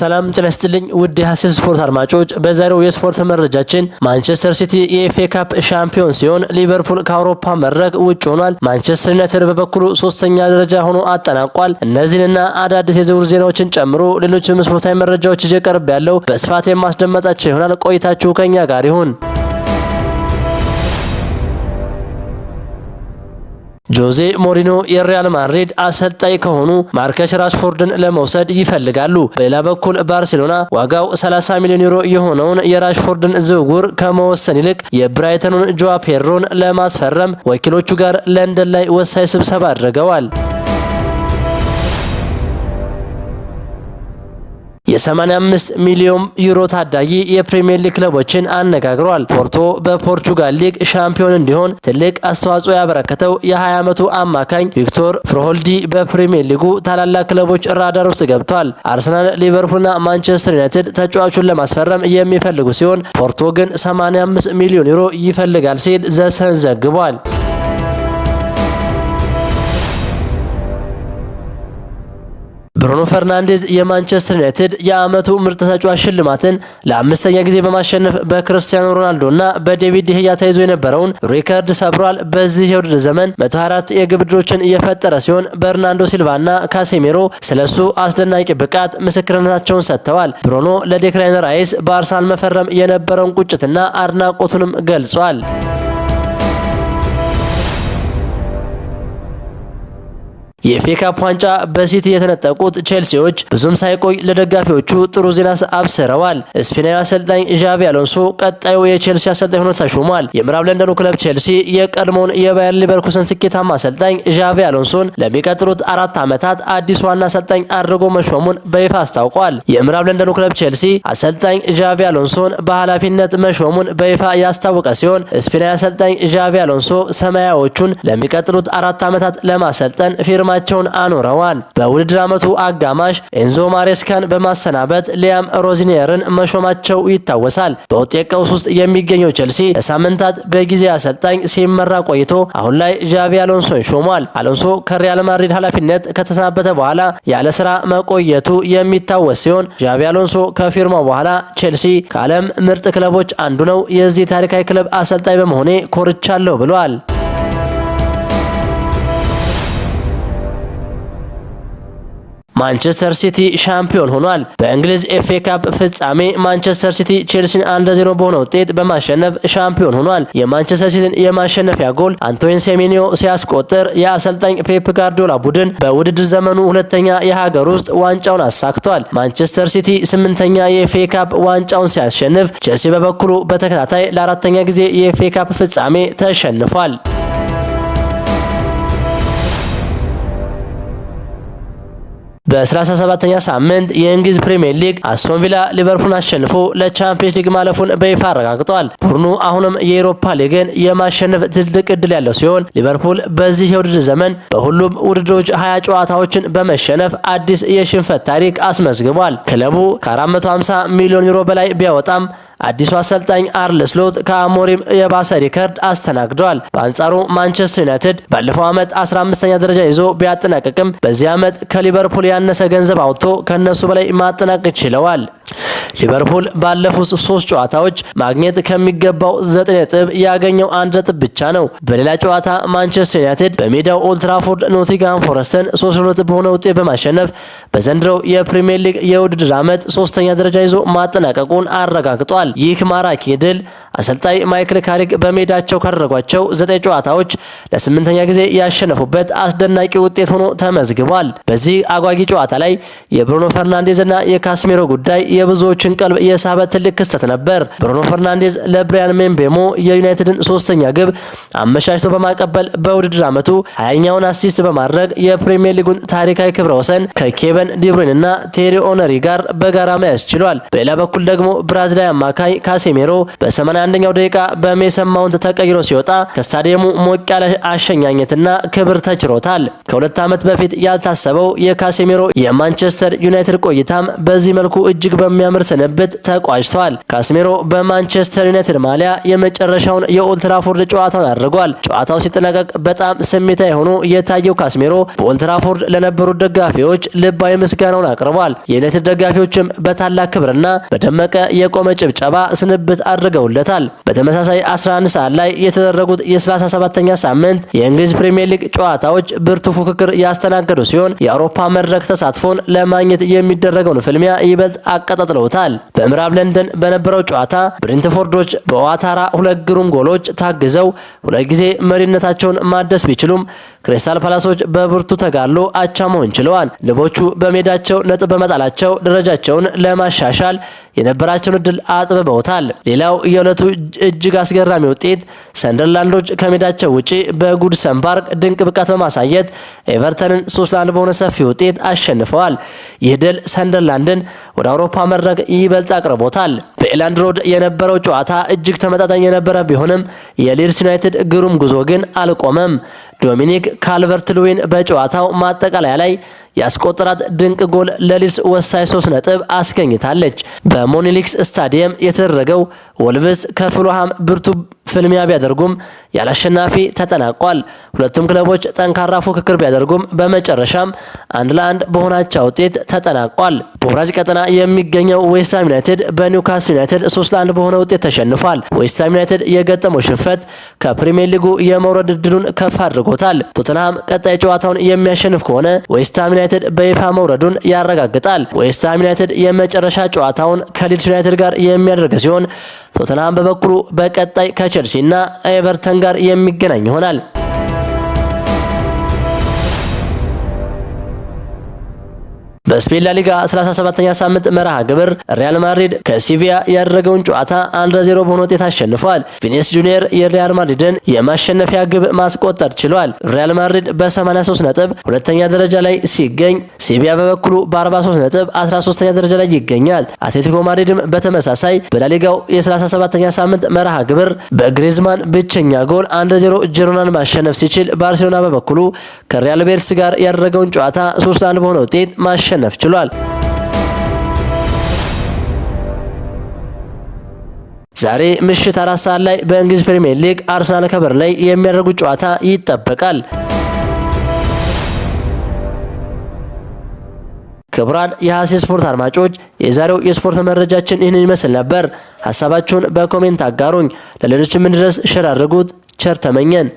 ሰላም ጤና ይስጥልኝ ውድ የሐሴት ስፖርት አድማጮች፣ በዛሬው የስፖርት መረጃችን ማንቸስተር ሲቲ የኤፍኤ ካፕ ሻምፒዮን ሲሆን ሊቨርፑል ከአውሮፓ መድረክ ውጭ ሆኗል። ማንቸስተር ዩናይትድ በበኩሉ ሶስተኛ ደረጃ ሆኖ አጠናቋል። እነዚህንና አዳዲስ የዝውውር ዜናዎችን ጨምሮ ሌሎችም ስፖርታዊ መረጃዎች ይዤ ቀርብ ያለው በስፋት የማስደመጣችሁ ይሆናል። ቆይታችሁ ከኛ ጋር ይሁን። ጆዜ ሞሪኖ የሪያል ማድሪድ አሰልጣኝ ከሆኑ ማርከስ ራሽፎርድን ለመውሰድ ይፈልጋሉ። በሌላ በኩል ባርሴሎና ዋጋው 30 ሚሊዮን ዩሮ የሆነውን የራሽፎርድን ዝውውር ከመወሰን ይልቅ የብራይተኑን ጆዋ ፔድሮን ለማስፈረም ወኪሎቹ ጋር ለንደን ላይ ወሳኝ ስብሰባ አድርገዋል። የ85 ሚሊዮን ዩሮ ታዳጊ የፕሪሚየር ሊግ ክለቦችን አነጋግሯል። ፖርቶ በፖርቹጋል ሊግ ሻምፒዮን እንዲሆን ትልቅ አስተዋጽኦ ያበረከተው የ20 ዓመቱ አማካኝ ቪክቶር ፍሮሆልዲ በፕሪሚየር ሊጉ ታላላቅ ክለቦች ራዳር ውስጥ ገብቷል። አርሰናል፣ ሊቨርፑልና ማንቸስተር ዩናይትድ ተጫዋቹን ለማስፈረም የሚፈልጉ ሲሆን ፖርቶ ግን 85 ሚሊዮን ዩሮ ይፈልጋል ሲል ዘሰን ዘግቧል። ብሩኖ ፈርናንዴዝ የማንቸስተር ዩናይትድ የዓመቱ ምርጥ ተጫዋች ሽልማትን ለአምስተኛ ጊዜ በማሸነፍ በክርስቲያኖ ሮናልዶና በዴቪድ ዴህያ ተይዞ የነበረውን ሪከርድ ሰብሯል። በዚህ የውድድር ዘመን 124 የግብ ዕድሎችን የፈጠረ ሲሆን በርናንዶ ሲልቫና ካሴሜሮ ስለሱ አስደናቂ ብቃት ምስክርነታቸውን ሰጥተዋል። ብሩኖ ለዴክላን ራይስ በአርሰናል መፈረም የነበረውን ቁጭትና አድናቆቱንም ገልጿል። የኤፍኤ ካፕ ዋንጫ በሲቲ የተነጠቁት ቼልሲዎች ብዙም ሳይቆይ ለደጋፊዎቹ ጥሩ ዜና አብስረዋል። ስፔናዊ አሰልጣኝ ዣቪ አሎንሶ ቀጣዩ የቼልሲ አሰልጣኝ ሆኖ ተሾሟል። የምዕራብ ለንደኑ ክለብ ቼልሲ የቀድሞውን የባየር ሊቨርኩሰን ስኬታማ አሰልጣኝ ዣቪ አሎንሶን ለሚቀጥሉት 4 ዓመታት አዲስ ዋና አሰልጣኝ አድርጎ መሾሙን በይፋ አስታውቋል። የምዕራብ ለንደኑ ክለብ ቼልሲ አሰልጣኝ ዣቪ አሎንሶን በኃላፊነት መሾሙን በይፋ ያስታወቀ ሲሆን ስፔናዊ አሰልጣኝ ዣቪ አሎንሶ ሰማያዎቹን ለሚቀጥሉት 4 ዓመታት ለማሰልጠን ፊርማ ቸውን አኖረዋል። በውድድር ዓመቱ አጋማሽ ኤንዞ ማሬስካን በማስተናበት ሊያም ሮዚኒየርን መሾማቸው ይታወሳል። በውጤት ቀውስ ውስጥ የሚገኘው ቼልሲ ለሳምንታት በጊዜ አሰልጣኝ ሲመራ ቆይቶ አሁን ላይ ዣቪ አሎንሶን ሾሟል። አሎንሶ ከሪያል ማድሪድ ኃላፊነት ከተሰናበተ በኋላ ያለ ስራ መቆየቱ የሚታወስ ሲሆን ዣቪ አሎንሶ ከፊርማው በኋላ ቼልሲ ከዓለም ምርጥ ክለቦች አንዱ ነው፣ የዚህ ታሪካዊ ክለብ አሰልጣኝ በመሆኔ ኮርቻለሁ ብሏል። ማንቸስተር ሲቲ ሻምፒዮን ሆኗል። በእንግሊዝ ኤፍኤ ካፕ ፍጻሜ ማንቸስተር ሲቲ ቼልሲን 1-0 በሆነ ውጤት በማሸነፍ ሻምፒዮን ሆኗል። የማንቸስተር ሲቲን የማሸነፊያ ጎል አንቶኒዮ ሴሜንዮ ሲያስቆጥር የአሰልጣኝ ፔፕ ጋርዲዮላ ቡድን በውድድር ዘመኑ ሁለተኛ የሀገር ውስጥ ዋንጫውን አሳክቷል። ማንቸስተር ሲቲ 8ኛ የኤፍኤ ካፕ ዋንጫውን ሲያሸንፍ፣ ቼልሲ በበኩሉ በተከታታይ ለ4ኛ ጊዜ የኤፍኤ ካፕ ፍጻሜ ተሸንፏል። በ37ኛ ሳምንት የእንግሊዝ ፕሪሚየር ሊግ አስቶን ቪላ ሊቨርፑልን አሸንፎ ለቻምፒየንስ ሊግ ማለፉን በይፋ አረጋግጧል። ቡድኑ አሁንም የአውሮፓ ሊግን የማሸነፍ ትልቅ እድል ያለው ሲሆን ሊቨርፑል በዚህ የውድድር ዘመን በሁሉም ውድድሮች 20 ጨዋታዎችን በመሸነፍ አዲስ የሽንፈት ታሪክ አስመዝግቧል። ክለቡ ከ450 ሚሊዮን ዩሮ በላይ ቢያወጣም አዲሱ አሰልጣኝ አርነ ስሎት ከአሞሪም የባሰ ሪከርድ አስተናግዷል። በአንጻሩ ማንቸስተር ዩናይትድ ባለፈው ዓመት 15ኛ ደረጃ ይዞ ቢያጠናቅቅም በዚህ ዓመት ከሊቨርፑል ያነሰ ገንዘብ አውጥቶ ከነሱ በላይ ማጠናቀቅ ችለዋል። ሊቨርፑል ባለፉት 3 ጨዋታዎች ማግኘት ከሚገባው 9 ነጥብ ያገኘው 1 ነጥብ ብቻ ነው። በሌላ ጨዋታ ማንቸስተር ዩናይትድ በሜዳው ኦልድ ትራፎርድ ኖቲንግሃም ፎረስትን 3 ነጥብ በሆነ ውጤት በማሸነፍ በዘንድሮው የፕሪሚየር ሊግ የውድድር ዓመት 3ኛ ደረጃ ይዞ ማጠናቀቁን አረጋግጧል። ይህ ማራኪ ድል አሰልጣኝ ማይክል ካሪክ በሜዳቸው ካደረጓቸው 9 ጨዋታዎች ለ8ኛ ጊዜ ያሸነፉበት አስደናቂ ውጤት ሆኖ ተመዝግቧል። በዚህ አጓጊ ጨዋታ ላይ የብሩኖ ፈርናንዴዝና የካስሜሮ ጉዳይ የብዙዎችን ቀልብ የሳበ ትልቅ ክስተት ነበር። ብሩኖ ፈርናንዴዝ ለብሪያን ምቤሞ የዩናይትድን 3ኛ ግብ አመቻችቶ በማቀበል በውድድር ዓመቱ 20ኛውን አሲስት በማድረግ የፕሪሚየር ሊጉን ታሪካዊ ክብረ ወሰን ከኬቨን ዲብሩይንና ቴሪ ኦነሪ ጋር በጋራ መያዝ ችሏል። በሌላ በኩል ደግሞ ብራዚላዊ አማካይ ካሴሜሮ በ81ኛው ደቂቃ በሜሰን ማውንት ተቀይሮ ሲወጣ ከስታዲየሙ ሞቅ ያለ አሸኛኘትና ክብር ተችሮታል። ከ2 ዓመት በፊት ያልታሰበው የካሴሜሮ የማንቸስተር ዩናይትድ ቆይታም በዚህ መልኩ እጅግ በሚያምር ስንብት ተቋጭቷል። ካስሜሮ በማንቸስተር ዩናይትድ ማሊያ የመጨረሻውን የኦልትራፎርድ ጨዋታውን አድርጓል። ጨዋታው ሲጠናቀቅ በጣም ስሜታዊ ሆኖ የታየው ካስሜሮ በኦልትራፎርድ ለነበሩት ደጋፊዎች ልባዊ ምስጋናውን አቅርቧል። የዩናይትድ ደጋፊዎችም በታላቅ ክብርና በደመቀ የቆመ ጭብጨባ ስንብት አድርገውለታል። በተመሳሳይ 11 ሰዓት ላይ የተደረጉት የ37ኛ ሳምንት የእንግሊዝ ፕሪሚየር ሊግ ጨዋታዎች ብርቱ ፉክክር ያስተናገዱ ሲሆን የአውሮፓ መድረክ ተሳትፎን ለማግኘት የሚደረገውን ፍልሚያ ይበልጥ አቀጣጥለውታል። በምዕራብ ለንደን በነበረው ጨዋታ ብሬንትፎርዶች በዋታራ 2 ግሩም ጎሎች ታግዘው 2 ጊዜ መሪነታቸውን ማደስ ቢችሉም ክሪስታል ፓላሶች በብርቱ ተጋድሎ አቻ መሆን ችለዋል። ልቦቹ በሜዳቸው ነጥብ በመጣላቸው ደረጃቸውን ለማሻሻል የነበራቸውን እድል አጥብበውታል። ሌላው የዕለቱ እጅግ አስገራሚ ውጤት ሰንደርላንዶች ከሜዳቸው ውጪ በጉድሰን ፓርክ ድንቅ ብቃት በማሳየት ኤቨርተንን 3-1 በሆነ ሰፊ ውጤት አሸንፈዋል። ይህ ድል ሰንደርላንድን ወደ አውሮፓ መድረክ ይበልጥ አቅርቦታል። በኤላንድ ሮድ የነበረው ጨዋታ እጅግ ተመጣጣኝ የነበረ ቢሆንም የሊድስ ዩናይትድ ግሩም ጉዞ ግን አልቆመም። ዶሚኒክ ካልቨርት-ልዊን በጨዋታው ማጠቃለያ ላይ ያስቆጠራት ድንቅ ጎል ለሊድስ ወሳኝ 3 ነጥብ አስገኝታለች። በሞኒሊክስ ስታዲየም የተደረገው ወልቭስ ከፍልሃም ብርቱ ፍልሚያ ቢያደርጉም ያላሸናፊ ተጠናቋል። ሁለቱም ክለቦች ጠንካራ ፉክክር ቢያደርጉም በመጨረሻም 1-1 በሆናቻ ውጤት ተጠናቋል። በወራጅ ቀጠና የሚገኘው ዌስትሃም ዩናይትድ በኒውካስል ዩናይትድ 3-1 በሆነ ውጤት ተሸንፏል። ዌስትሃም ዩናይትድ የገጠመው ሽንፈት ከፕሪሚየር ሊጉ የመውረድ እድሉን ከፍ አድርጎታል። ቶተንሃም ቀጣይ ጨዋታውን የሚያሸንፍ ከሆነ ዌስትሃም ዩናይትድ በይፋ መውረዱን ያረጋግጣል። ዌስትሃም ዩናይትድ የመጨረሻ ጨዋታውን ከሊድስ ዩናይትድ ጋር የሚያደርግ ሲሆን ቶተንሃም በበኩሉ በቀጣይ ከቼልሲ እና ኤቨርተን ጋር የሚገናኝ ይሆናል። በስፔን ላሊጋ 37ኛ ሳምንት መርሃ ግብር ሪያል ማድሪድ ከሲቪያ ያደረገውን ጨዋታ 1-0 በሆነ ውጤት አሸንፏል። ቪኒሲየስ ጁኒየር የሪያል ማድሪድን የማሸነፊያ ግብ ማስቆጠር ችሏል። ሪያል ማድሪድ በ83 ነጥብ ሁለተኛ ደረጃ ላይ ሲገኝ ሲቪያ በበኩሉ በ43 ነጥብ 13ኛ ደረጃ ላይ ይገኛል። አትሌቲኮ ማድሪድም በተመሳሳይ በላሊጋው የ37ኛ ሳምንት መርሃ ግብር በግሪዝማን ብቸኛ ጎል 1-0 ጂሮናን ማሸነፍ ሲችል ባርሴሎና በበኩሉ ከሪያል ቤቲስ ጋር ያደረገውን ጨዋታ 3-1 በሆነ ውጤት ማሸነፍ ችሏል። ዛሬ ምሽት 4 ሰዓት ላይ በእንግሊዝ ፕሪሚየር ሊግ አርሰናል ከበርንሌይ የሚያደርጉት ጨዋታ ይጠበቃል። ክቡራን የሐሴ ስፖርት አድማጮች የዛሬው የስፖርት መረጃችን ይህንን ይመስል ነበር። ሐሳባችሁን በኮሜንት አጋሩኝ። ለሌሎችም እንዲደርስ ሼር አድርጉት። ቸር ተመኘን።